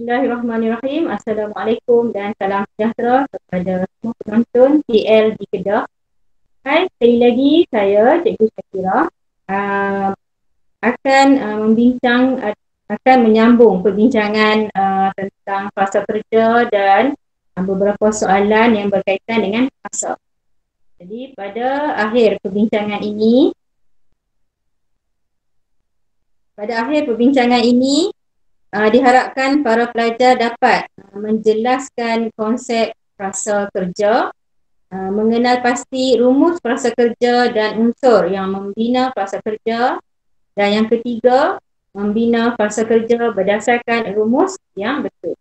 Bismillahirrahmanirrahim. Assalamualaikum dan salam sejahtera kepada semua penonton TL di Kedah. Hai, sekali lagi saya Cikgu Syakira akan akan menyambung perbincangan tentang fasa kerja dan beberapa soalan yang berkaitan dengan fasa. Jadi pada akhir perbincangan ini diharapkan para pelajar dapat menjelaskan konsep frasa kerja, mengenal pasti rumus frasa kerja dan unsur yang membina frasa kerja, dan yang ketiga, membina frasa kerja berdasarkan rumus yang betul.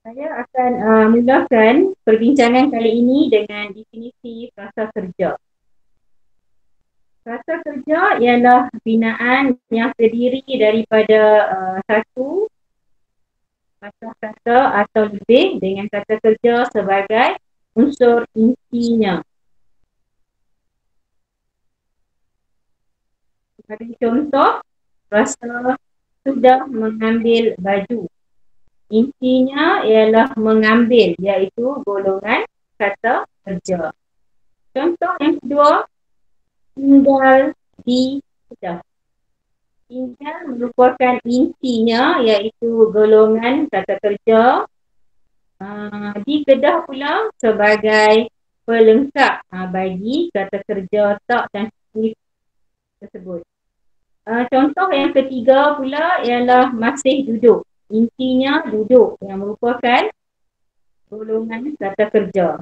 Saya akan mulakan perbincangan kali ini dengan definisi frasa kerja. Frasa kerja ialah binaan yang terdiri daripada satu kata-kata atau lebih dengan kata kerja sebagai unsur intinya. Sebagai contoh, frasa sudah mengambil baju. Intinya ialah mengambil, iaitu golongan kata kerja. Contoh yang kedua, tinggal di Kedah. Tinggal merupakan intinya, iaitu golongan kata kerja. Di Kedah pula sebagai pelengkap bagi kata kerja tak transitif tersebut. Contoh yang ketiga pula ialah masih duduk. Intinya duduk, yang merupakan golongan kata kerja.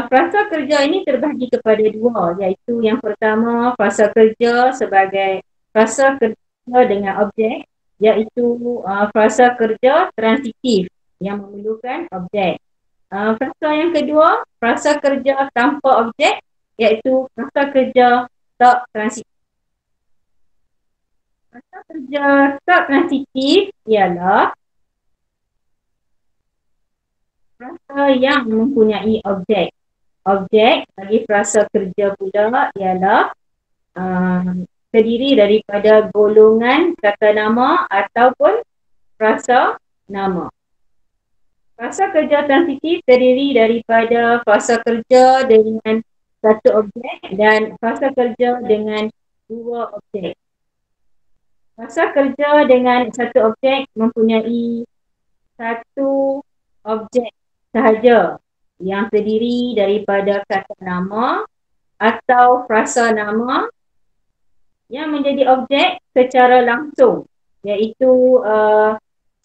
Frasa kerja ini terbahagi kepada dua, iaitu yang pertama frasa kerja sebagai frasa kerja dengan objek, iaitu frasa kerja transitif yang memerlukan objek. Frasa yang kedua, frasa kerja tanpa objek, iaitu frasa kerja tak transitif. Frasa kerja tak transitif ialah frasa yang mempunyai objek. Objek bagi frasa kerja pula ialah terdiri daripada golongan kata nama ataupun frasa nama. Frasa kerja transitif terdiri daripada frasa kerja dengan satu objek dan frasa kerja dengan dua objek. Frasa kerja dengan satu objek mempunyai satu objek sahaja yang terdiri daripada kata nama atau frasa nama yang menjadi objek secara langsung, iaitu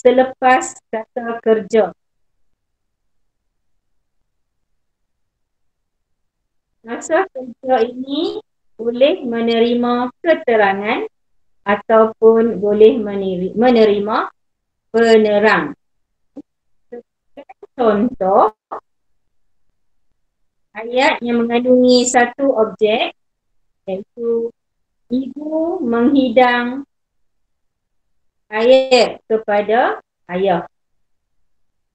selepas kata kerja. Frasa kerja ini boleh menerima keterangan ataupun boleh menerima penerang. Contoh, ayat yang mengandungi satu objek, iaitu ibu menghidang air kepada ayah.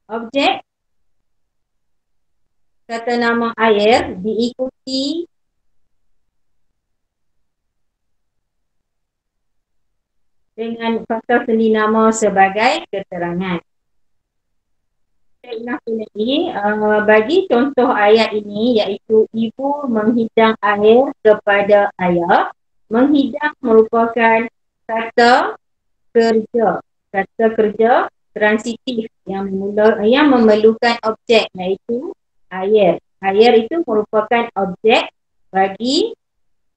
Objek kata nama air diikuti dengan frasa sendi nama sebagai keterangan. Bagi contoh ayat ini, iaitu ibu menghidang air kepada ayah. Menghidang merupakan kata kerja. Kata kerja transitif yang memerlukan objek, iaitu air. Air itu merupakan objek bagi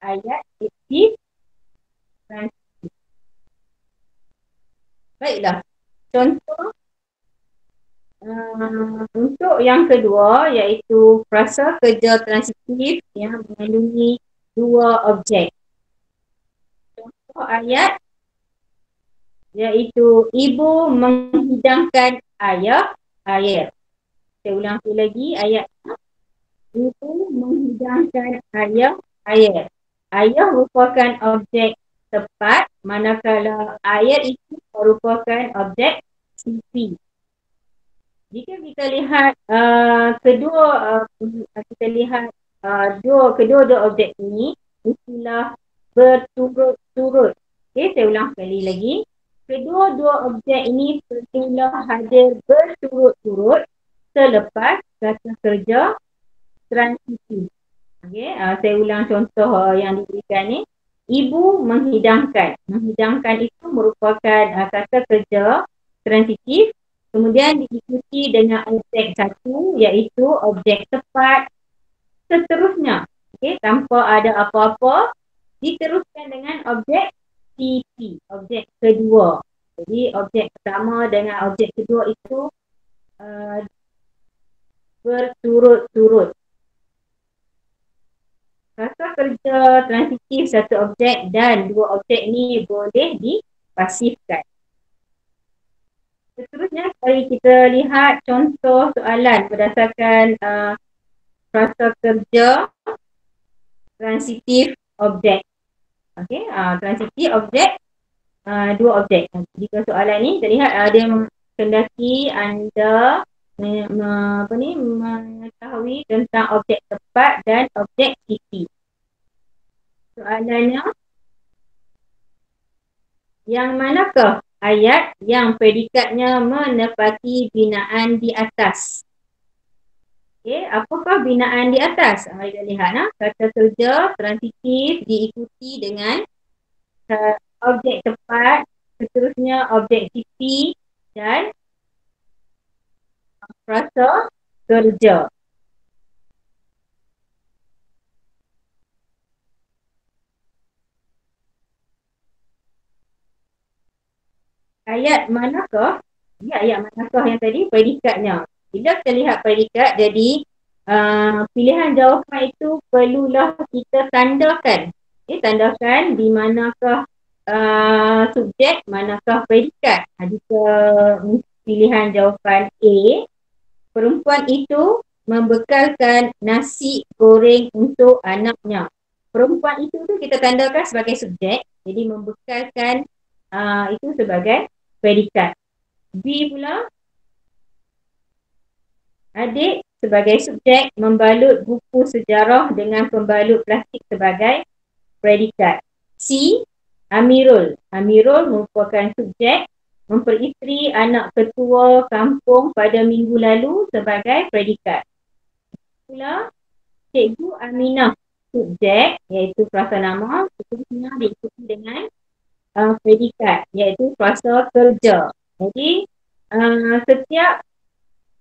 ayat fiktif transitif. Baiklah, contoh untuk yang kedua, iaitu frasa kerja transitif yang mengandungi dua objek. Contoh ayat iaitu ibu menghidangkan ayah air. Saya ulang lagi ayat. Ibu menghidangkan ayah air. Ayah merupakan objek tepat, manakala air itu merupakan objek sifat. Jika kita lihat kedua objek ini, istilah berturut-turut. Okey, saya ulang sekali lagi. Kedua-dua objek ini perlulah hadir berturut-turut selepas kata kerja transitif. Okey, saya ulang contoh yang diberikan ni. Ibu menghidangkan. Menghidangkan itu merupakan kata kerja transitif. Kemudian diikuti dengan objek satu iaitu objek tepat. Seterusnya, okey, tanpa ada apa-apa, diteruskan dengan objek TP, objek kedua. Jadi objek pertama dengan objek kedua itu uh, berturut-turut. Kata kerja transitif satu objek dan dua objek ni boleh dipasifkan. Seterusnya, mari kita lihat contoh soalan berdasarkan frasa kerja transitif objek. Okey, transitif objek, dua objek. Jika soalan ni kita lihat dia kendaki anda mengetahui tentang objek tepat dan objek sisi. Soalannya, yang manakah ayat yang predikatnya menepati binaan di atas? Okey, apakah binaan di atas? Mari kita lihat. Kata kerja transitif diikuti dengan objek tepat, seterusnya objek sisi dan frasa kerja. Ayat manakah? Ya, ayat manakah yang tadi predikatnya? Bila kita lihat predikat, jadi pilihan jawapan itu perlulah kita tandakan. Tandakan di manakah subjek, manakah predikat. Jika pilihan jawapan A, perempuan itu membekalkan nasi goreng untuk anaknya. Perempuan itu tu kita tandakan sebagai subjek, jadi membekalkan itu sebagai predikat. B pula, adik sebagai subjek membalut buku sejarah dengan pembalut plastik sebagai predikat. C, Amirul. Amirul merupakan subjek memperisteri anak ketua kampung pada minggu lalu sebagai predikat. Pula, Cikgu Aminah subjek iaitu frasa nama, seterusnya diikuti dengan predikat iaitu frasa kerja. Jadi setiap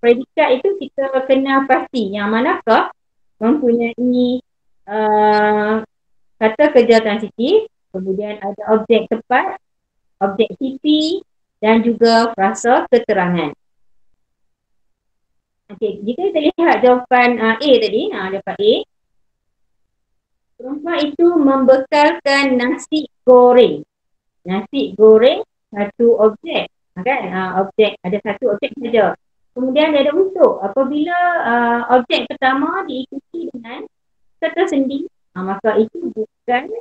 predikat itu kita kena pasti yang manakah mempunyai kata kerja transitif, kemudian ada objek tepat, objek CP dan juga frasa keterangan. Okey, jika kita lihat jawapan A tadi, jawapan A, perempuan itu membekalkan nasi goreng. Nasi goreng satu objek, kan? Objek, ada satu objek saja. Kemudian dia ada untuk. Apabila objek pertama diikuti dengan kata sendi, maka itu bukan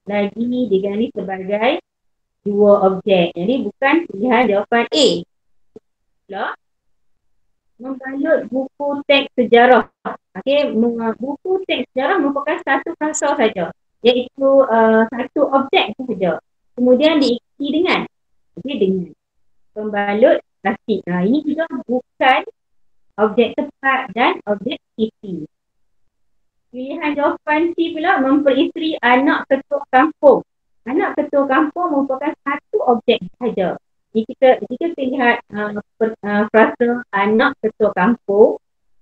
lagi diganti sebagai dua objek. Jadi bukan pilihan jawapan A. Pula, membalut buku teks sejarah. Okey, buku teks sejarah merupakan satu frasa saja, iaitu satu objek saja. Kemudian diikuti dengan pembalut plastik. Ini juga bukan objek tepat dan objek sisi. Pilihan jawapan C pula, memperisteri anak ketua kampung. Anak ketua kampung merupakan satu objek sahaja. Jika kita lihat frasa anak ketua kampung,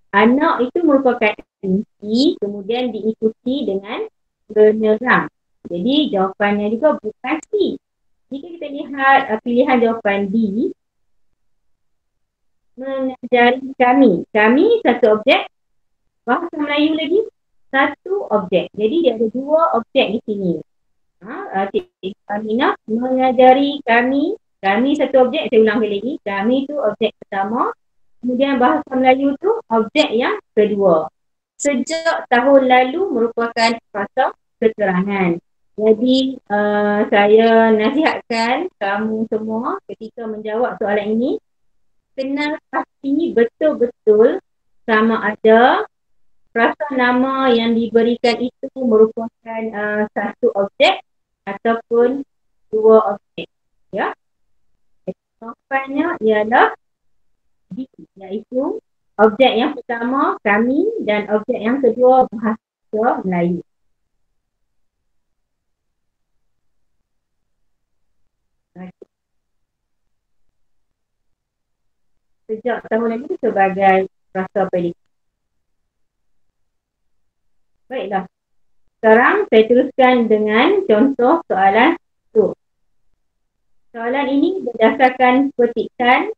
anak itu merupakan inti, kemudian diikuti dengan penyerang. Jadi jawapannya juga bukan C. Jika kita lihat pilihan jawapan D, mengajari kami. Kami satu objek, bahasa Melayu lagi satu objek. Jadi dia ada dua objek di sini. Cikgu Aminah mengajari kami. Kami satu objek, saya ulang lagi. Kami tu objek pertama. Kemudian bahasa Melayu tu objek yang kedua. Sejak tahun lalu merupakan frasa keterangan. Jadi saya nasihatkan kamu semua ketika menjawab soalan ini, kena pasti betul-betul sama ada frasa nama yang diberikan itu merupakan satu objek ataupun dua objek. Ya. Jawapannya ialah D, iaitu objek yang pertama kami dan objek yang kedua bahasa Melayu. Sejak tahun ini sebagai frasa predikat. Baiklah. Sekarang saya teruskan dengan contoh soalan tu. Soalan ini berdasarkan petikan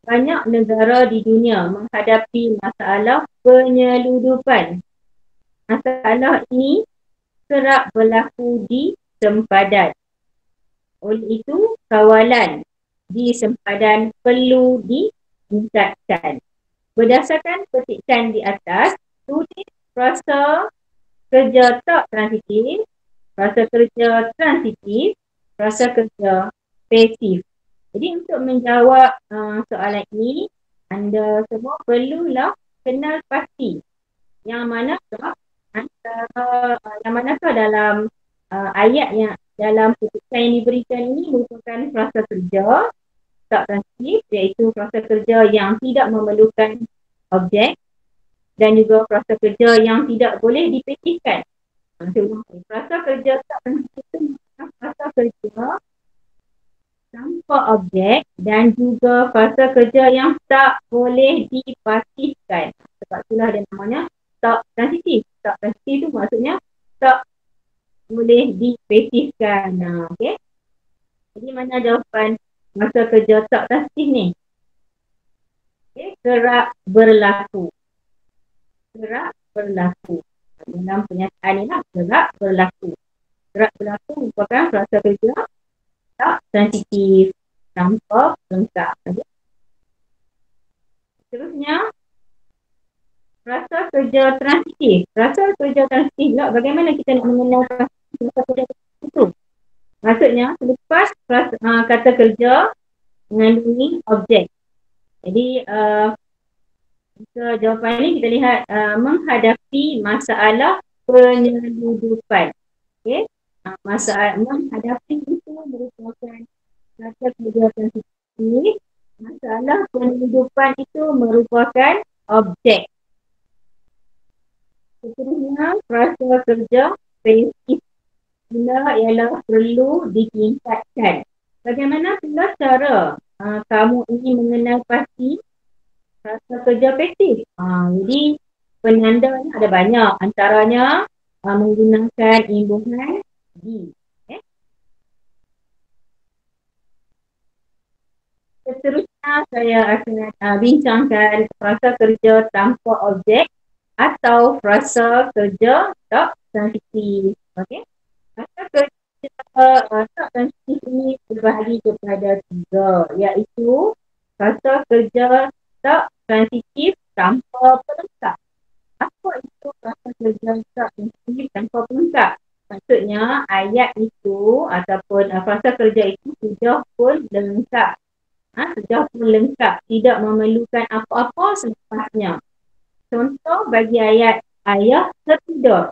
banyak negara di dunia menghadapi masalah penyeludupan. Masalah ini kerap berlaku di sempadan. Oleh itu, kawalan di sempadan perlu ditingkatkan. Berdasarkan petikan di atas, tulis frasa kerja tak transitif, frasa kerja transitif, frasa kerja pasif. Jadi untuk menjawab soalan ini, anda semua perlulah kenal pasti yang manakah antara yang manakah dalam ayat yang dalam petikan yang diberikan ini merupakan frasa kerja tak transitif, iaitu frasa kerja yang tidak memerlukan objek, dan juga frasa kerja yang tidak boleh dipetihkan. Frasa kerja tak transitif itu merupakan frasa kerja tanpa objek dan juga frasa kerja yang tak boleh dipatihkan. Sebab itulah dia namanya tak transitif. Tak transitif itu maksudnya tak boleh dipetihkan. Okay? Jadi mana jawapan frasa kerja tak transitif ni? Okay? Kerap berlaku. Kerap berlaku. Dalam pernyataan ni lah, kerap berlaku. Kerap berlaku merupakan frasa kerja tak transitif tanpa lengkap. Seterusnya, frasa kerja transitif. Frasa kerja transitif pula, bagaimana kita nak mengenal frasa kerja transitif itu? Maksudnya, selepas kata kerja mengandungi objek. Jadi, jawapan ini kita lihat menghadapi masalah penyeludupan. Okay? Masalah menghadapi itu merupakan frasa kerja transitif. Masalah penyeludupan itu merupakan objek. Seterusnya, frasa kerja pasif pula ialah perlu ditingkatkan. Bagaimana pula cara kamu ingin mengenal pasti frasa kerja pasif? Jadi, penandanya ada banyak. Antaranya menggunakan imbuhan D. Okay. Seterusnya, saya akan bincangkan frasa kerja tanpa objek atau frasa kerja tak transitif. Okay. Frasa kerja tak transitif ini terbahagi kepada 3, iaitu frasa kerja tak transitif tanpa pelengkap. Apa itu frasa kerja tak transitif tanpa pelengkap? Maksudnya ayat itu ataupun frasa kerja itu sudah pun lengkap. Sudah pun lengkap, tidak memerlukan apa-apa selepasnya. Contoh bagi ayat ayah tertidur.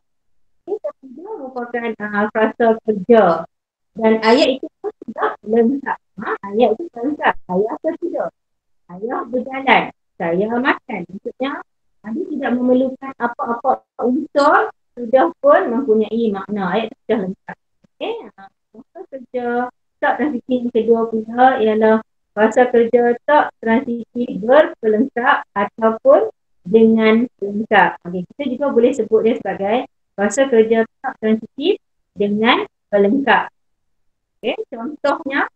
Tertidur merupakan frasa kerja dan ayat itu pun sudah lengkap. Ayat itu lengkap. Ayah tertidur. Ayah berjalan. Saya makan. Maksudnya dia tidak memerlukan apa-apa unsur, sudah pun mempunyai makna. Ayat itu sudah lengkap. Okay. Frasa kerja tak transitif kedua pula ialah frasa kerja tak transitif berpelengkap ataupun dengan pelengkap. Okay, kita juga boleh sebut dia sebagai frasa kerja tak transitif dengan pelengkap. Okay, contohnya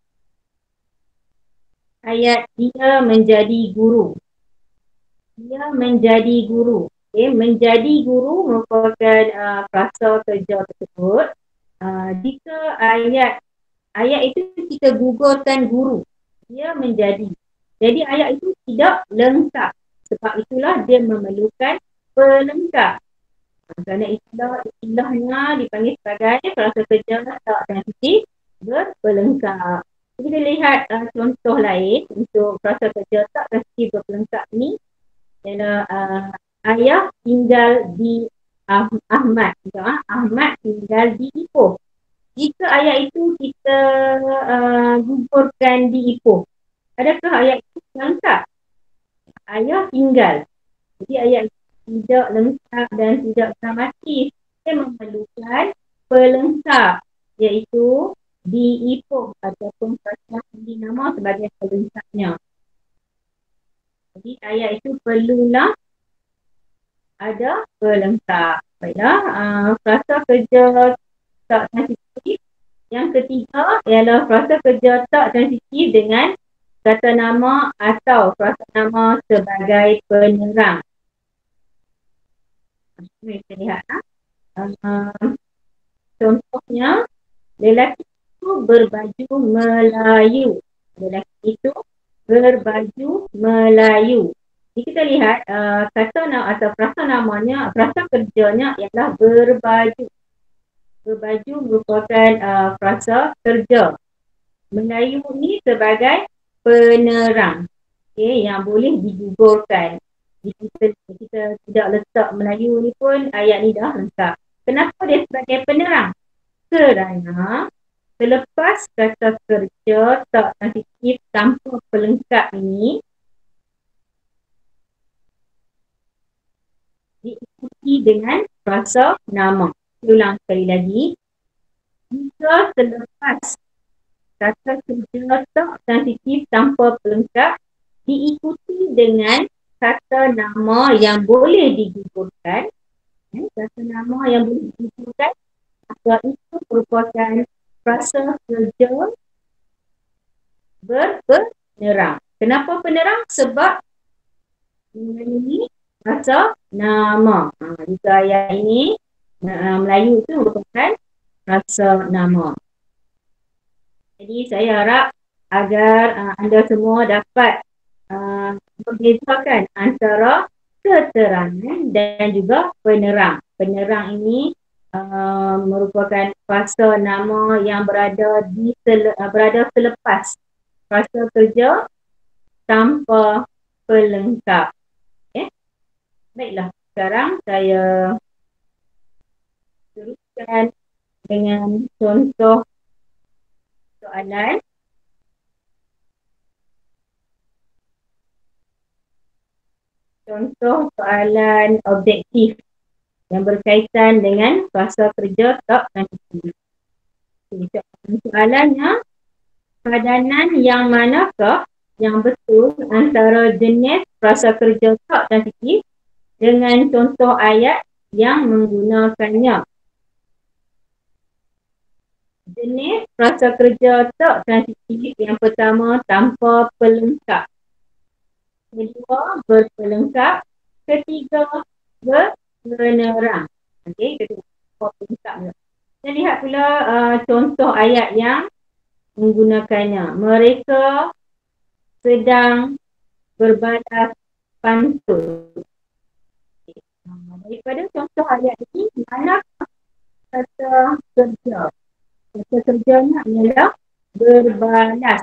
ayat dia menjadi guru. Dia menjadi guru. Okay, menjadi guru merupakan frasa kerja tersebut. Jika ayat itu kita gugurkan guru, dia menjadi. Jadi ayat itu tidak lengkap. Sebab itulah dia memerlukan pelengkap. Kerana istilahnya dipanggil sebagai frasa kerja tak transitif berpelengkap. Jadi kita lihat contoh lain untuk frasa kerja tak transitif berpelengkap ni ialah ayah tinggal di Ahmad. Ahmad tinggal di Ipoh. Jika ayat itu kita gugurkan di Ipoh, Adakah ayat itu lengkap? Ayah tinggal. Jadi ayat itu tidak lengkap dan tidak dramatis. Ia memerlukan pelengkap, iaitu diipung ataupun fasih beri nama sebagai pelengkapnya. Jadi ayat itu perlulah ada pelengkap. Baiklah, frasa kerja tak transitif. Yang ketiga ialah frasa kerja tak transitif dengan kata nama atau frasa nama sebagai penerang. Kita lihat. Contohnya, lelaki itu berbaju Melayu. Lelaki itu berbaju Melayu. Jadi kita lihat kata nama atau frasa namanya, frasa kerjanya ialah berbaju. Berbaju merupakan frasa kerja. Melayu ni sebagai penerang, yang boleh digugurkan. Kita tidak letak Melayu ni pun ayat ni dah lengkap. Kenapa dia sebagai penerang? Kerana selepas kata kerja tak transitif tanpa pelengkap ini diikuti dengan frasa nama. Ulang sekali lagi. Jika selepas kata kerja tak transitif tanpa pelengkap diikuti dengan kata nama yang boleh digugurkan, kata nama yang boleh digugurkan, maka itu merupakan frasa kerja berpenerang. Kenapa penerang? Sebab ini frasa nama. Jika ayat ini Melayu itu merupakan frasa nama. Jadi saya harap agar anda semua dapat membezakan antara keterangan dan juga penerang. Penerang ini merupakan frasa nama yang berada selepas frasa kerja tanpa pelengkap. Okay? Baiklah, sekarang saya teruskan dengan contoh soalan. Contoh soalan objektif yang berkaitan dengan frasa kerja tak transitif. Soalannya, padanan yang manakah yang betul antara jenis frasa kerja tak transitif dengan contoh ayat yang menggunakannya? Jenis frasa kerja tak transitif yang pertama tanpa pelengkap. Kedua, berpelengkap. Ketiga, berpenerang. Okey, kita pelengkap juga. Kita lihat pula contoh ayat yang menggunakannya. Mereka sedang berbalas pantun. Daripada contoh ayat ini, mana kata kerja? Kata kerjanya ialah berbalas.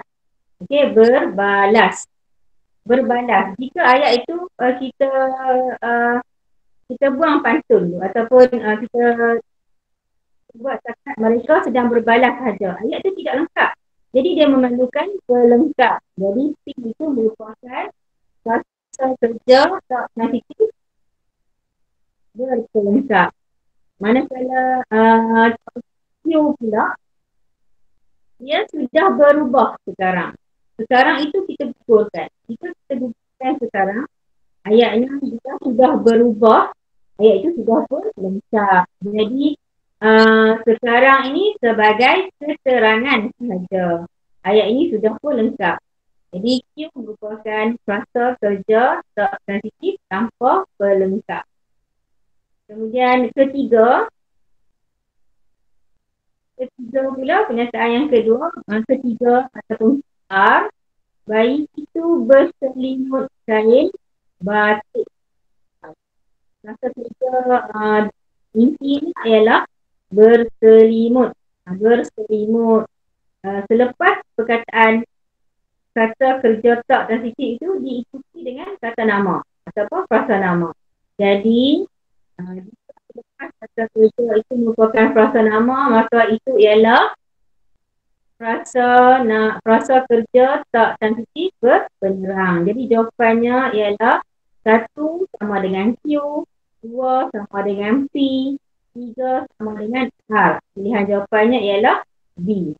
Okey, berbalas. Berbalas. Jika ayat itu kita buang pantun ataupun kita buat cakap mereka sedang berbalas sahaja. Ayat itu tidak lengkap. Jadi dia memerlukan pelengkap. Jadi P itu merupakan frasa kerja tak transitif berpelengkap. Manakala Q pula, dia sudah berubah sekarang. Sekarang itu kita gugurkan. Jika kita gugurkan sekarang, ayatnya juga sudah berubah. Ayat itu sudah pun lengkap. Jadi sekarang ini sebagai keterangan sahaja. Ayat ini sudah pun lengkap. Jadi Q merupakan frasa kerja tak transitif tanpa pelengkap. Kemudian ketiga pula pernyataan yang kedua, ketiga ataupun R, bayi itu berselimut kain batik. Frasa kerja inti ialah berselimut. Berselimut. Selepas perkataan kata kerja tak transitif itu diikuti dengan kata nama ataupun frasa nama. Jadi selepas kata kerja itu merupakan frasa nama, maka itu ialah frasa kerja tak transitif berpenerang. Jadi jawapannya ialah 1 sama dengan Q, 2 sama dengan P, 3 sama dengan R. Pilihan jawapannya ialah B.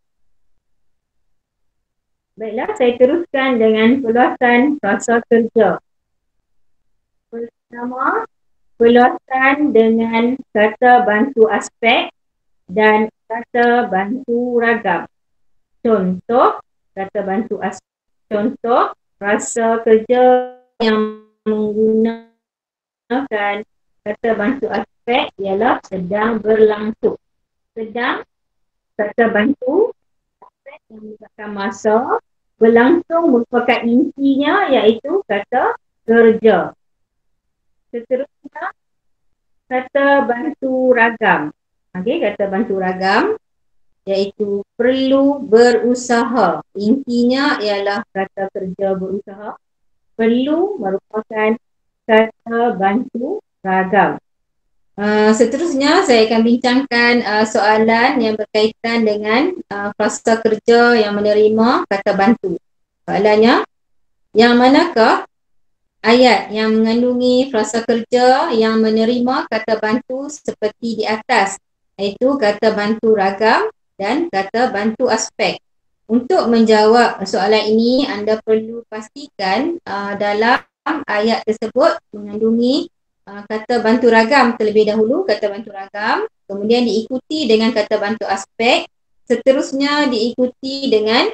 Baiklah, saya teruskan dengan perluasan frasa kerja. Pertama, perluasan dengan kata bantu aspek dan kata bantu ragam. Contoh, kata bantu aspek. Contoh, frasa kerja yang menggunakan kata bantu aspek ialah sedang berlangsung. Sedang, kata bantu aspek yang melibatkan masa. Berlangsung merupakan intinya iaitu kata kerja. Seterusnya, kata bantu ragam. Okey, kata bantu ragam iaitu perlu berusaha. Intinya ialah kata kerja berusaha. Perlu merupakan kata bantu ragam. Seterusnya saya akan bincangkan soalan yang berkaitan dengan frasa kerja yang menerima kata bantu. Soalannya, yang manakah ayat yang mengandungi frasa kerja yang menerima kata bantu seperti di atas, iaitu kata bantu ragam dan kata bantu aspek? Untuk menjawab soalan ini, anda perlu pastikan dalam ayat tersebut mengandungi kata bantu ragam terlebih dahulu, kata bantu ragam, kemudian diikuti dengan kata bantu aspek, seterusnya diikuti dengan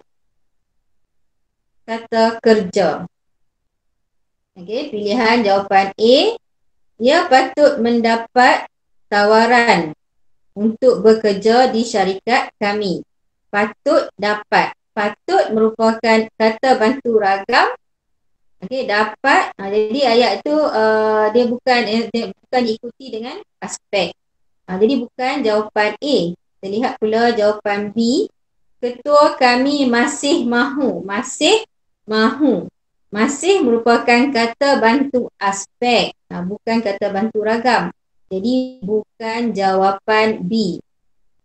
kata kerja. Okey, pilihan jawapan A, ia patut mendapat tawaran untuk bekerja di syarikat kami. Patut dapat. Patut merupakan kata bantu ragam. Okey, dapat. Jadi ayat tu dia bukan diikuti dengan aspek. Jadi bukan jawapan A. Kita lihat pula jawapan B. Ketua kami masih mahu. Masih mahu. Masih merupakan kata bantu aspek, bukan kata bantu ragam. Jadi bukan jawapan B.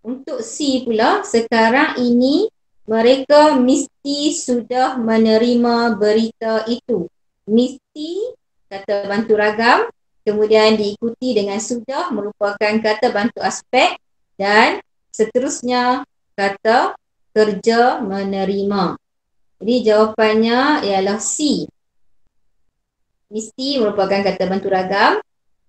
Untuk C pula, sekarang ini mereka mesti sudah menerima berita itu. Mesti kata bantu ragam, kemudian diikuti dengan sudah merupakan kata bantu aspek, dan seterusnya kata kerja menerima. Jadi jawapannya ialah C. Mesti merupakan kata bantu ragam,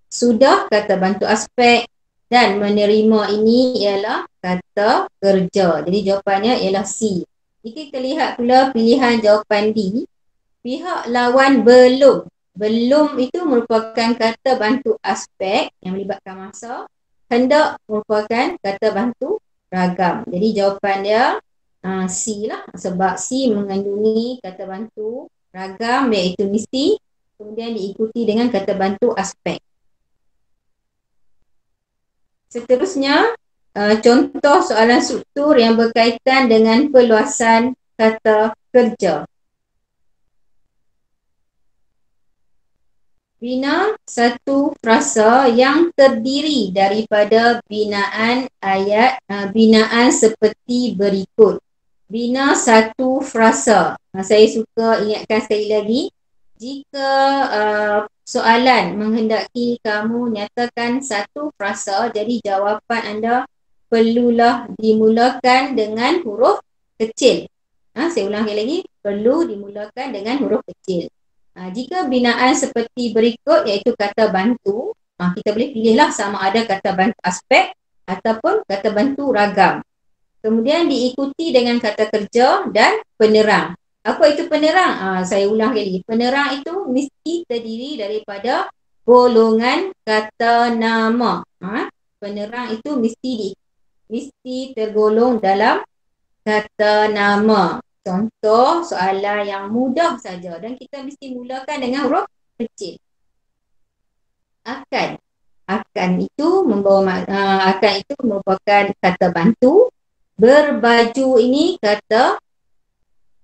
sudah kata bantu aspek, dan menerima ini ialah kata kerja. Jadi jawapannya ialah C. Jika kita lihat pula pilihan jawapan D, pihak lawan belum. Belum itu merupakan kata bantu aspek yang melibatkan masa. Hendak merupakan kata bantu ragam. Jadi jawapan dia C lah, sebab C mengandungi kata bantu ragam iaitu mesti, kemudian diikuti dengan kata bantu aspek. Seterusnya, contoh soalan struktur yang berkaitan dengan perluasan kata kerja. Bina satu frasa yang terdiri daripada binaan seperti berikut. Bina satu frasa. Saya suka ingatkan sekali lagi, jika soalan menghendaki kamu nyatakan satu frasa, jadi jawapan anda perlulah dimulakan dengan huruf kecil. Saya ulang sekali lagi, perlu dimulakan dengan huruf kecil. Jika binaan seperti berikut iaitu kata bantu, kita boleh pilihlah sama ada kata bantu aspek ataupun kata bantu ragam. Kemudian diikuti dengan kata kerja dan penerang. Apa itu penerang? Saya ulang lagi. Penerang itu mesti terdiri daripada golongan kata nama. Penerang itu mesti tergolong dalam kata nama. Contoh soalan yang mudah saja dan kita mesti mulakan dengan huruf kecil. Akan. Akan itu merupakan kata bantu. Berbaju ini kata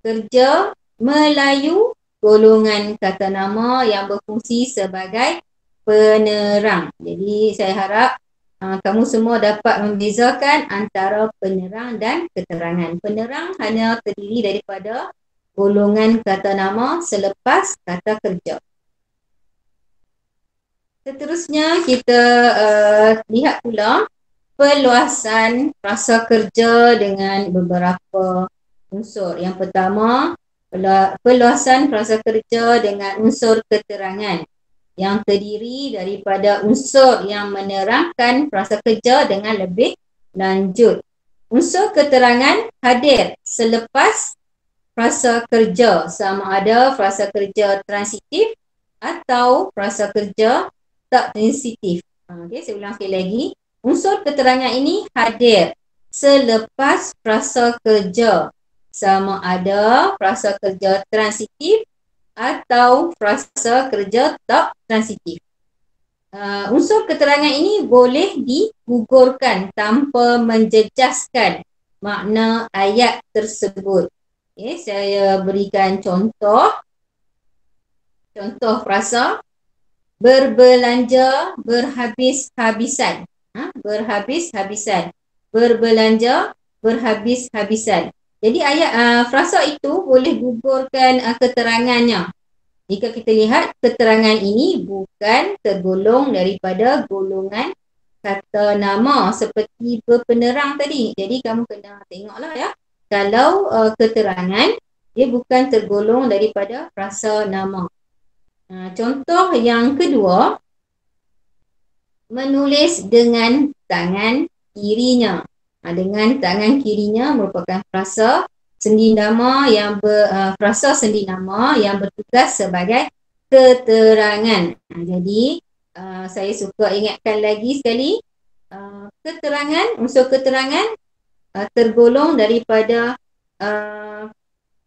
kerja. Melayu golongan kata nama yang berfungsi sebagai penerang. Jadi saya harap kamu semua dapat membezakan antara penerang dan keterangan. Penerang hanya terdiri daripada golongan kata nama selepas kata kerja. Seterusnya kita lihat pula perluasan frasa kerja dengan beberapa unsur. Yang pertama, perluasan frasa kerja dengan unsur keterangan yang terdiri daripada unsur yang menerangkan frasa kerja dengan lebih lanjut. Unsur keterangan hadir selepas frasa kerja, sama ada frasa kerja transitif atau frasa kerja tak transitif. Okay, saya ulang sekali lagi. Unsur keterangan ini hadir selepas frasa kerja, sama ada frasa kerja transitif atau frasa kerja tak transitif. Unsur keterangan ini boleh digugurkan tanpa menjejaskan makna ayat tersebut. Okay, saya berikan contoh frasa berbelanja berhabis-habisan. Berhabis-habisan. Berbelanja berhabis-habisan. Jadi frasa itu boleh gugurkan keterangannya. Jika kita lihat keterangan ini bukan tergolong daripada golongan kata nama seperti berpenerang tadi. Jadi kamu kena tengoklah ya. Kalau keterangan dia bukan tergolong daripada frasa nama. Contoh yang kedua, menulis dengan tangan kirinya. Dengan tangan kirinya merupakan frasa sendi nama yang frasa sendi nama yang bertugas sebagai keterangan. Jadi saya suka ingatkan lagi sekali, keterangan, unsur keterangan tergolong daripada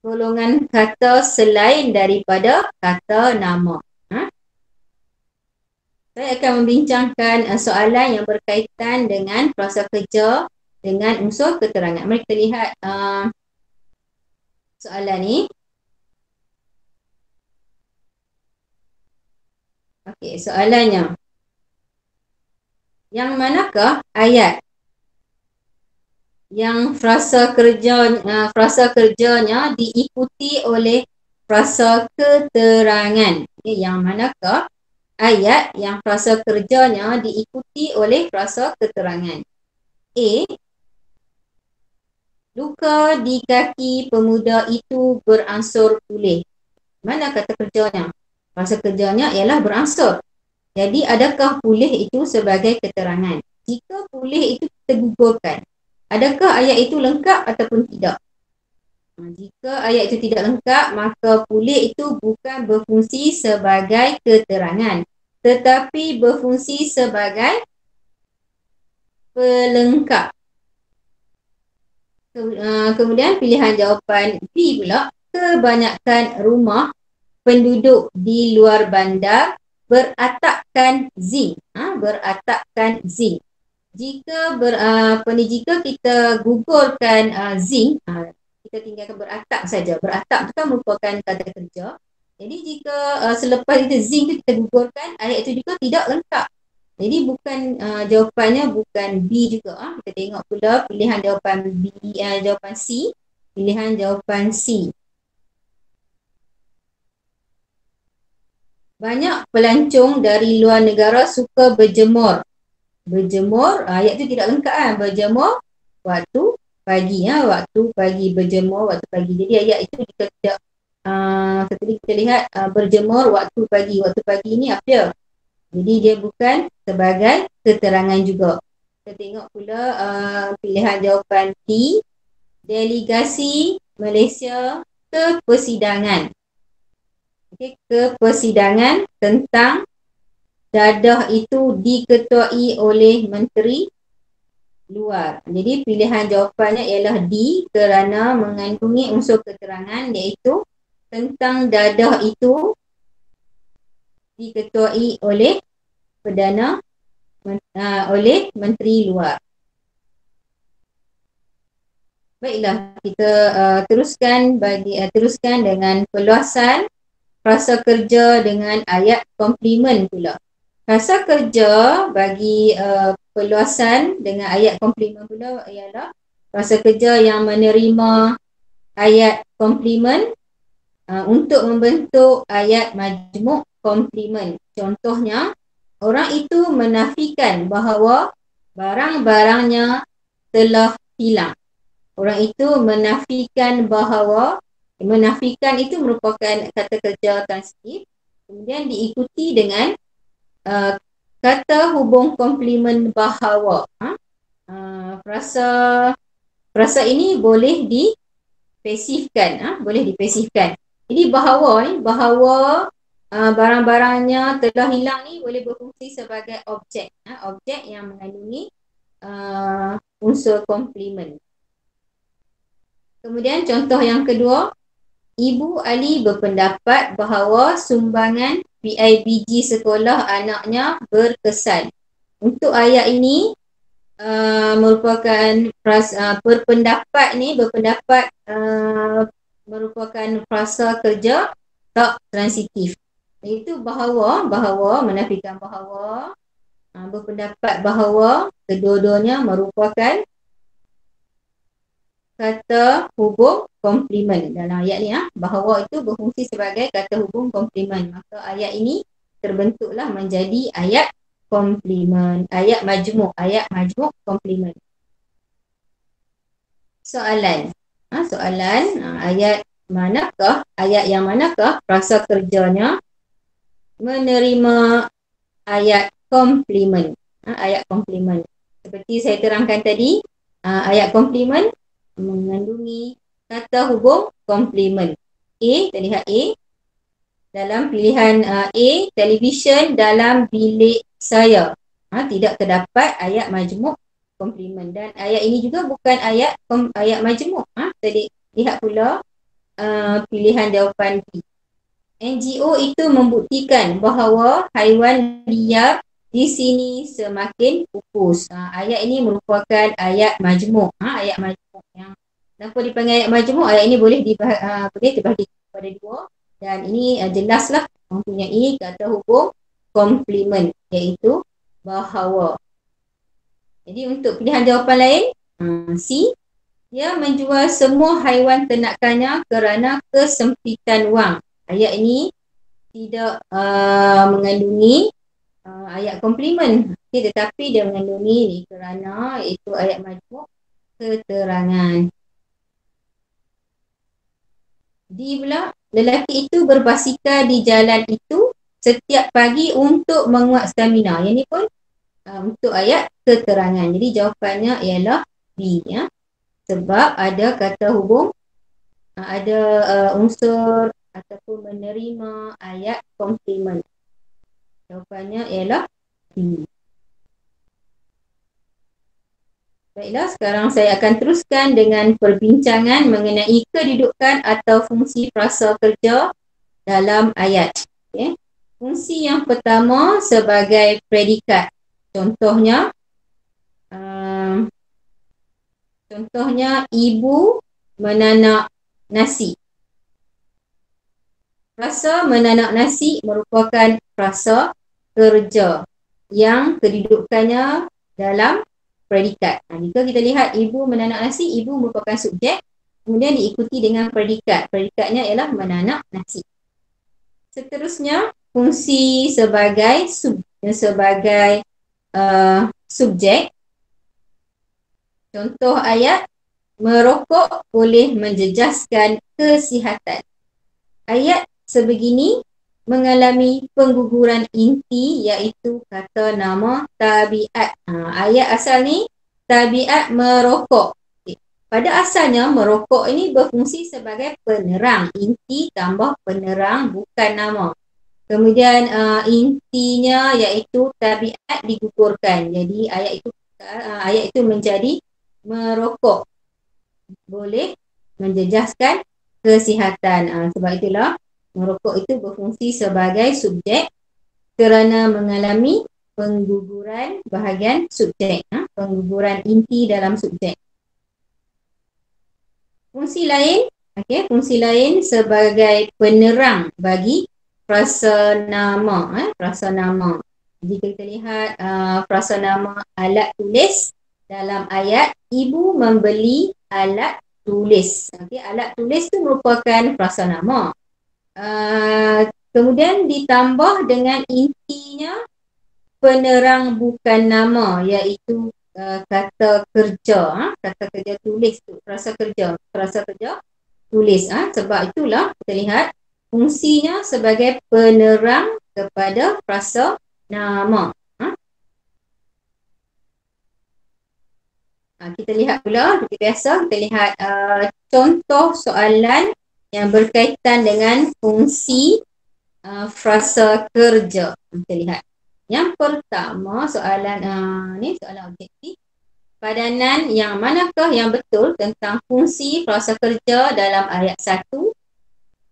golongan kata selain daripada kata nama. Saya akan membincangkan soalan yang berkaitan dengan frasa kerja dengan unsur keterangan. Mari kita lihat soalan ni. Okey, soalannya. Yang manakah ayat yang frasa kerjanya diikuti oleh frasa keterangan? Okay, yang manakah ayat yang frasa kerjanya diikuti oleh frasa keterangan? A. Luka di kaki pemuda itu beransur pulih. Mana kata kerjanya? Frasa kerjanya ialah beransur. Jadi adakah pulih itu sebagai keterangan? Jika pulih itu kita gugurkan, adakah ayat itu lengkap ataupun tidak? Jika ayat itu tidak lengkap, maka pulih itu bukan berfungsi sebagai keterangan, tetapi berfungsi sebagai pelengkap. Kemudian pilihan jawapan B pula, kebanyakan rumah penduduk di luar bandar beratapkan zinc. Beratapkan zinc. Jika jika kita gugurkan zinc, kita tinggalkan beratap saja. Beratap itu kan merupakan kata kerja. Jadi jika selepas itu zinc itu kita gugurkan, ayat itu juga tidak lengkap. Jadi bukan jawapannya bukan B juga. Kita tengok pula pilihan jawapan B, jawapan C. Pilihan jawapan C. Banyak pelancong dari luar negara suka berjemur. Berjemur, ayat itu tidak lengkap kan? Berjemur waktu pagi, waktu pagi, berjemur waktu pagi. Jadi ayat itu jika tidak seperti kita lihat berjemur waktu pagi ini apa? Jadi dia bukan sebagai keterangan juga. Kita tengok pula pilihan jawapan D. Delegasi Malaysia ke persidangan. Okay, ke persidangan tentang dadah itu diketuai oleh Menteri Luar. Jadi pilihan jawapannya ialah D kerana mengandungi unsur keterangan iaitu tentang dadah itu diketuai oleh Perdana oleh Menteri Luar. Baiklah, kita teruskan dengan perluasan frasa kerja dengan ayat komplimen pula. Frasa kerja bagi perluasan dengan ayat komplemen pula ialah frasa kerja yang menerima ayat komplemen untuk membentuk ayat majmuk komplemen. Contohnya, orang itu menafikan bahawa barang-barangnya telah hilang. Orang itu menafikan bahawa, menafikan itu merupakan kata kerja transitif, kemudian diikuti dengan kata hubung komplemen bahawa. Frasa ini boleh dipasifkan, Jadi bahawa barang-barangnya telah hilang ni boleh berfungsi sebagai objek, objek yang mengandungi unsur komplemen. Kemudian contoh yang kedua, Ibu Ali berpendapat bahawa sumbangan PIBG sekolah anaknya berkesan. Untuk ayat ini merupakan berpendapat merupakan frasa kerja tak transitif. Iaitu bahawa menafikan bahawa, berpendapat bahawa, kedua-duanya merupakan kata hubung komplemen. Dalam ayat ni bahawa itu berfungsi sebagai kata hubung komplemen. Maka ayat ini terbentuklah menjadi ayat komplemen, ayat majmuk komplemen. Soalan, ayat yang manakah frasa kerjanya menerima ayat komplemen? Ayat komplemen. Seperti saya terangkan tadi, ayat komplemen mengandungi kata hubung komplemen. Kita lihat A. Dalam pilihan A, televisyen dalam bilik saya. Tidak terdapat ayat majmuk komplemen. Dan ayat ini juga bukan ayat majmuk. Kita lihat pula pilihan jawapan B. NGO itu membuktikan bahawa haiwan liar di sini semakin pupus. Ayat ini merupakan ayat majmuk. Ayat majmuk yang kenapa dipanggil ayat majmuk? Ayat ini boleh terbahagi kepada dua, dan ini jelaslah mempunyai kata hubung komplemen, iaitu bahawa. Jadi untuk pilihan jawapan lain, C, dia menjual semua haiwan ternakannya kerana kesempitan wang. Ayat ini tidak mengandungi ayat komplemen, tetapi dia mengandungi kerana, iaitu ayat majmuk keterangan. D pula, lelaki itu berbasikal di jalan itu setiap pagi untuk menguat stamina. Yang ni pun untuk ayat keterangan. Jadi jawapannya ialah B, sebab ada kata hubung, ada unsur ataupun menerima ayat komplemen. Jawapannya ialah B. Baiklah, sekarang saya akan teruskan dengan perbincangan mengenai kedudukan atau fungsi frasa kerja dalam ayat. Okay. Fungsi yang pertama sebagai predikat. Contohnya, ibu menanak nasi. Frasa menanak nasi merupakan frasa kerja yang kedudukannya dalam predikat. Jika kita lihat ibu menanak nasi, ibu merupakan subjek, kemudian diikuti dengan predikat. Predikatnya ialah menanak nasi. Seterusnya, fungsi sebagai subjek. Contoh ayat, merokok boleh menjejaskan kesihatan. Ayat sebegini mengalami pengguguran inti, iaitu kata nama tabiat. Ayat asal ni tabiat merokok. Pada asalnya merokok ini berfungsi sebagai penerang. Inti tambah penerang, bukan nama. Kemudian intinya iaitu tabiat digugurkan. Jadi ayat itu menjadi merokok boleh menjejaskan kesihatan. Sebab itulah merokok itu berfungsi sebagai subjek kerana mengalami pengguguran bahagian subjek, pengguguran inti dalam subjek. Fungsi lain sebagai penerang bagi frasa nama. Jika kita lihat frasa nama alat tulis dalam ayat, ibu membeli alat tulis. Okay, alat tulis itu merupakan frasa nama. Kemudian ditambah dengan intinya penerang bukan nama, iaitu kata kerja. Kata kerja tulis tu, frasa kerja tulis. Sebab itulah kita lihat fungsinya sebagai penerang kepada frasa nama. Kita lihat pula, seperti biasa, kita lihat contoh soalan yang berkaitan dengan fungsi frasa kerja. Kita lihat. Yang pertama, soalan ni soalan objektif. Padanan yang manakah yang betul tentang fungsi frasa kerja dalam ayat 1,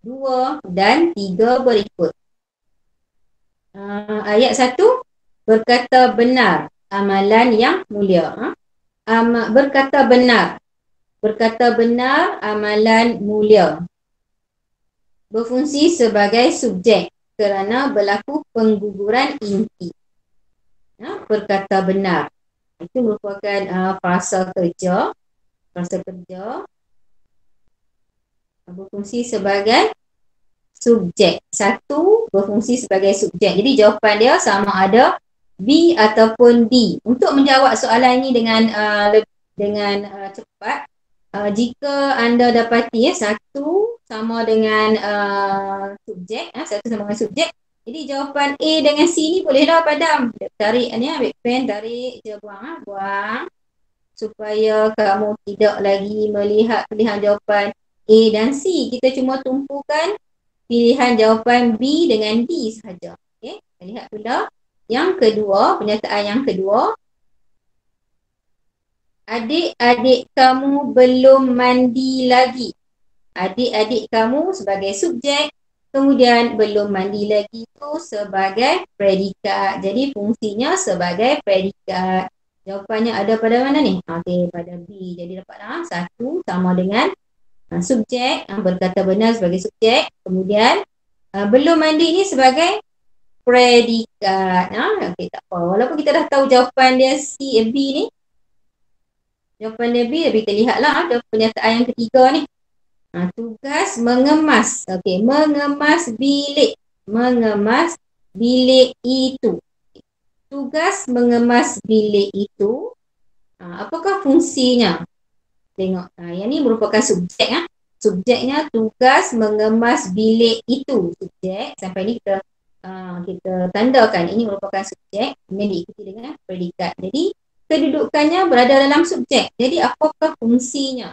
2 dan 3 berikut. Ayat 1 berkata benar, amalan yang mulia. Berkata benar, amalan mulia. Berfungsi sebagai subjek kerana berlaku pengguguran inti. Berkata benar. Itu merupakan frasa kerja. Berfungsi sebagai subjek. 1 berfungsi sebagai subjek. Jadi jawapan dia sama ada B ataupun D. Untuk menjawab soalan ini dengan cepat, jika anda dapati 1 sama dengan subjek, 1 sama dengan subjek, jadi jawapan A dengan C ni bolehlah padam. Tarik ni, ambil pen, tarik je, buang supaya kamu tidak lagi melihat pilihan jawapan A dan C. Kita cuma tumpukan pilihan jawapan B dengan D sahaja. Okay? Kita lihat pula yang kedua, pernyataan yang kedua. Adik-adik kamu belum mandi lagi. Adik-adik kamu sebagai subjek, kemudian belum mandi lagi itu sebagai predikat. Jadi fungsinya sebagai predikat. Jawapannya ada pada mana ni? Okey, pada B. Jadi dapatlah 1 sama dengan subjek, berkata benar sebagai subjek, kemudian belum mandi ni sebagai predikat. Okay, tak apa. Walaupun kita dah tahu jawapan dia B ni. Jawapan dia B, tapi kita lihatlah ada pernyataan yang ketiga ni. Tugas mengemas. Okey, mengemas bilik. Mengemas bilik itu. Tugas mengemas bilik itu. Apakah fungsinya? Tengok. Yang ni merupakan subjek. Subjeknya tugas mengemas bilik itu. Subjek. Sampai ni kita tandakan ini merupakan subjek, kemudian diikuti dengan predikat. Jadi kedudukannya berada dalam subjek. Jadi apakah fungsinya?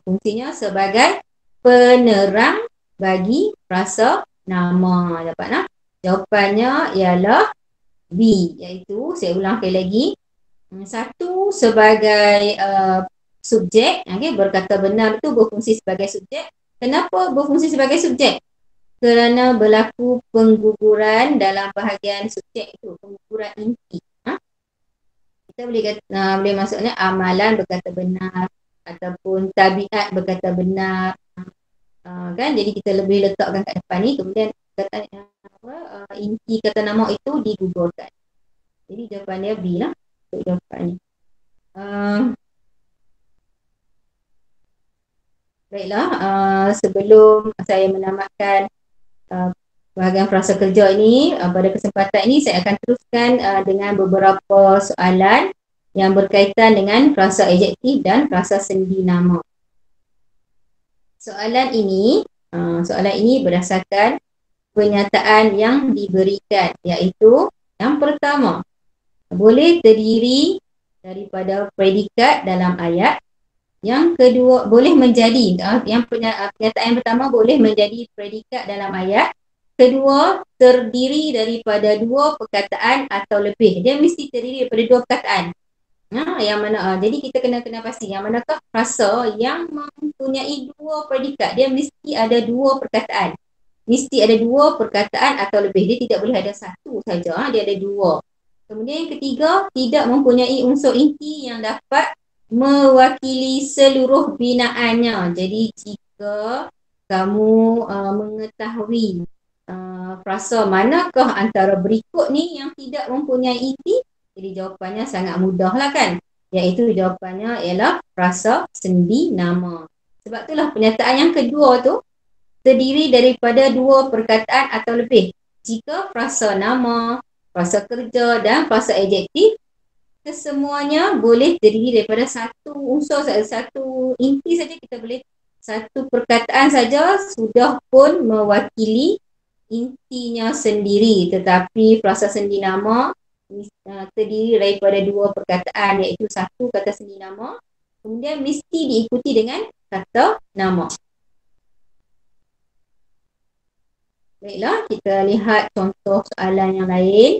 Fungsinya sebagai penerang bagi frasa nama. Dapat jawapannya ialah B, iaitu saya ulang sekali lagi. 1 sebagai subjek, berkata benar itu berfungsi sebagai subjek. Kenapa berfungsi sebagai subjek? Kerana berlaku pengguguran dalam bahagian subjek itu, pengguguran inti. Kita boleh kata, boleh maksudnya amalan berkata benar ataupun tabiat berkata benar. Kan? Jadi kita lebih letakkan kat depan ni, kemudian kata inti kata nama itu digugurkan. Jadi jawapan dia B lah untuk jawapan ni. Baiklah, sebelum saya menamatkan bahagian frasa kerja ini, pada kesempatan ini saya akan teruskan dengan beberapa soalan yang berkaitan dengan frasa adjektif dan frasa sendi nama. Soalan ini berdasarkan pernyataan yang diberikan, iaitu yang pertama, boleh terdiri daripada predikat dalam ayat. Yang kedua, boleh menjadi, pernyataan yang pertama boleh menjadi predikat dalam ayat. Kedua, terdiri daripada 2 perkataan atau lebih. Dia mesti terdiri daripada 2 perkataan. Yang mana? Jadi kita kena pasti yang manakah frasa yang mempunyai 2 predikat. Dia mesti ada 2 perkataan. Mesti ada 2 perkataan atau lebih. Dia tidak boleh ada 1 saja. Dia ada 2. Kemudian yang ketiga, tidak mempunyai unsur inti yang dapat mewakili seluruh binaannya. Jadi jika kamu mengetahui frasa manakah antara berikut ni yang tidak mempunyai iti? Jadi jawapannya sangat mudah lah kan. Iaitu jawapannya ialah frasa sendi nama. Sebab itulah pernyataan yang kedua tu terdiri daripada dua perkataan atau lebih. Jika frasa nama, frasa kerja dan frasa adjektif, kesemuanya boleh terdiri daripada satu unsur, satu inti saja. Kita boleh satu perkataan saja sudah pun mewakili intinya sendiri. Tetapi frasa sendi nama terdiri daripada dua perkataan, iaitu satu kata sendi nama, kemudian mesti diikuti dengan kata nama. Baiklah, kita lihat contoh soalan yang lain,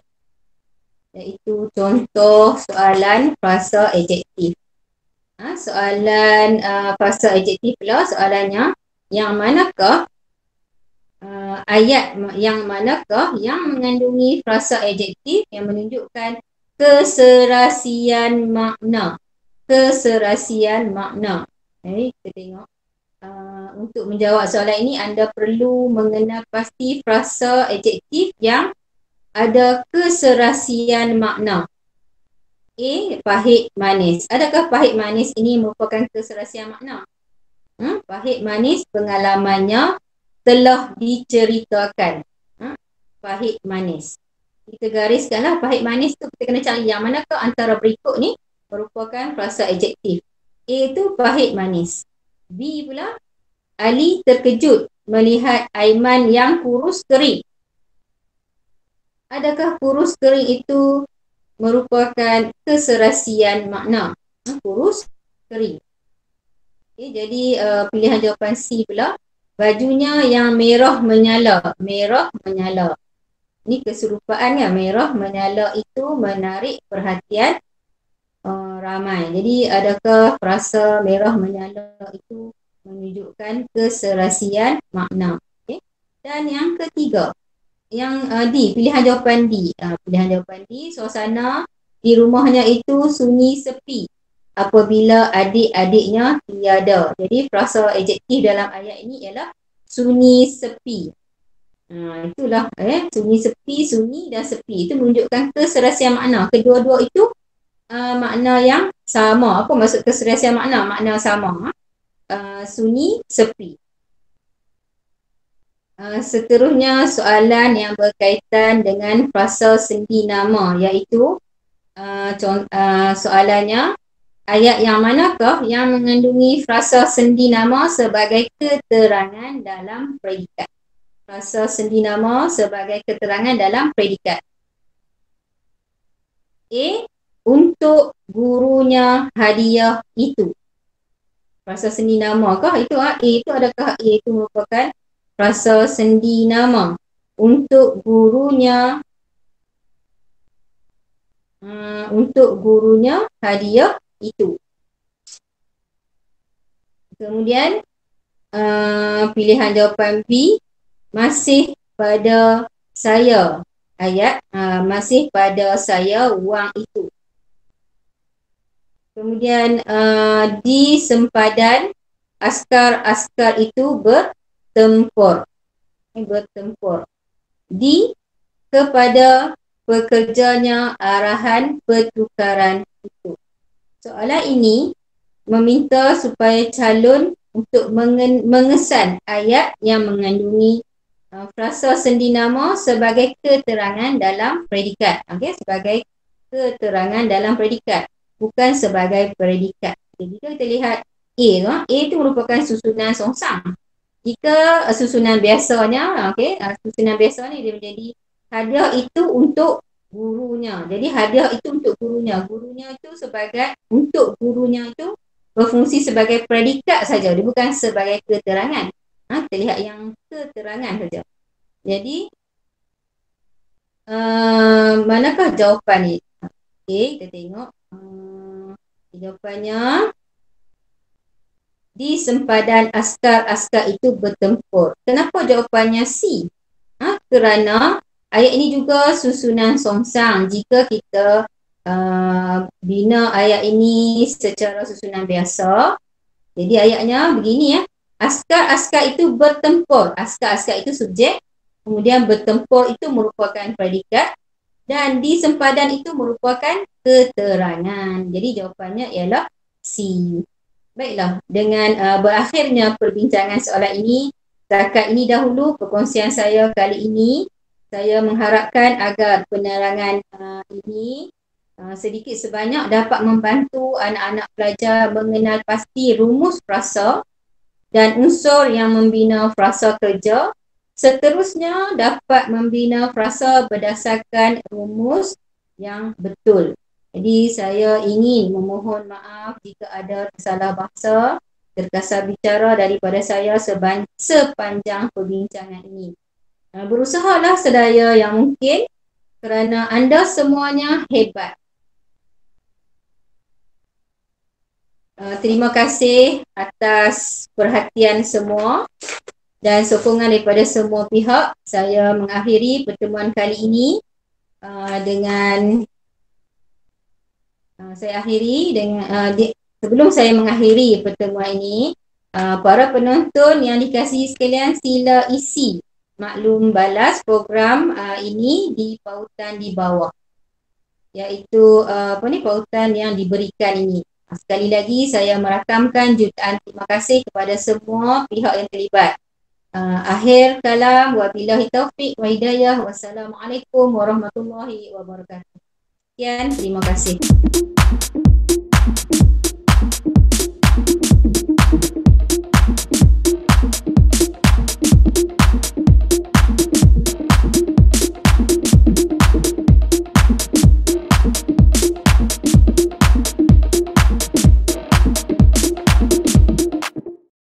iaitu contoh soalan frasa adjektif. Soalan frasa adjektif pula, soalannya yang manakah ayat yang manakah yang mengandungi frasa adjektif yang menunjukkan keserasian makna. Keserasian makna. Kita tengok. Untuk menjawab soalan ini, anda perlu mengenal pasti frasa adjektif yang ada keserasian makna. A. Pahit manis. Adakah pahit manis ini merupakan keserasian makna? Pahit manis pengalamannya telah diceritakan. Pahit manis. Kita gariskanlah pahit manis tu, kita kena cari yang manakah antara berikut ni merupakan frasa adjektif. A tu pahit manis. B pula, Ali terkejut melihat Aiman yang kurus kering. Adakah kurus kering itu merupakan keserasian makna? Kurus kering. Jadi pilihan jawapan C pula, bajunya yang merah menyala. Merah menyala. Ini keserupaan ya, merah menyala itu menarik perhatian ramai. Jadi adakah frasa merah menyala itu menunjukkan keserasian makna? Dan yang ketiga, yang D, pilihan jawapan D. Pilihan jawapan D, suasana di rumahnya itu sunyi sepi apabila adik-adiknya tiada. Jadi frasa adjektif dalam ayat ini ialah sunyi sepi. Itulah sunyi sepi, sunyi dan sepi. Itu menunjukkan keserasian makna. Kedua-dua itu makna yang sama. Apa maksud keserasian makna? Makna sama. Sunyi, sepi. Seterusnya soalan yang berkaitan dengan frasa sendi nama, iaitu soalannya, ayat yang manakah yang mengandungi frasa sendi nama sebagai keterangan dalam predikat? Frasa sendi nama sebagai keterangan dalam predikat. A. Untuk gurunya hadiah itu. Frasa sendi nama kah itu? A itu, adakah A itu merupakan frasa sendi nama? Untuk gurunya hadiah itu. Kemudian pilihan jawapan B, masih pada saya. Ayat masih pada saya wang itu. Kemudian di sempadan askar-askar itu bertempur. Bertempur. Di kepada pekerjanya arahan pertukaran itu. Soalan ini meminta supaya calon untuk mengesan ayat yang mengandungi frasa sendi nama sebagai keterangan dalam predikat. Sebagai keterangan dalam predikat, bukan sebagai predikat. Jadi kita lihat A tu. A itu merupakan susunan songsang. Jika susunan biasanya, susunan biasanya dia menjadi hadiah itu untuk gurunya. Jadi hadiah itu untuk gurunya. Gurunya itu sebagai, untuk gurunya itu berfungsi sebagai predikat saja. Dia bukan sebagai keterangan. Kita lihat yang keterangan saja. Jadi manakah jawapan ni? Kita tengok. Jawapannya, di sempadan askar-askar itu bertempur. Kenapa jawapannya C? Kerana ayat ini juga susunan songsang. Jika kita bina ayat ini secara susunan biasa, jadi ayatnya begini ya. Askar-askar itu bertempur. Askar-askar itu subjek. kemudian bertempur itu merupakan predikat, dan di sempadan itu merupakan keterangan. Jadi jawapannya ialah C. Baiklah, dengan berakhirnya perbincangan soalan ini, setakat ini dahulu perkongsian saya kali ini. Saya mengharapkan agar penerangan ini sedikit sebanyak dapat membantu anak-anak pelajar mengenal pasti rumus frasa dan unsur yang membina frasa kerja. Seterusnya dapat membina frasa berdasarkan rumus yang betul. Jadi saya ingin memohon maaf jika ada tersalah bahasa, terkasar bicara daripada saya sepanjang perbincangan ini. Berusahalah sedaya yang mungkin kerana anda semuanya hebat. Terima kasih atas perhatian semua dan sokongan daripada semua pihak. Saya mengakhiri pertemuan kali ini sebelum saya mengakhiri pertemuan ini, para penonton yang dikasihi sekalian, sila isi maklum balas program ini di pautan di bawah, iaitu pautan yang diberikan ini. Sekali lagi saya merakamkan jutaan terima kasih kepada semua pihak yang terlibat. Akhir kalam, wabillahi taufiq wa hidayah, wassalamualaikum warahmatullahi wabarakatuh. Sekian, terima kasih.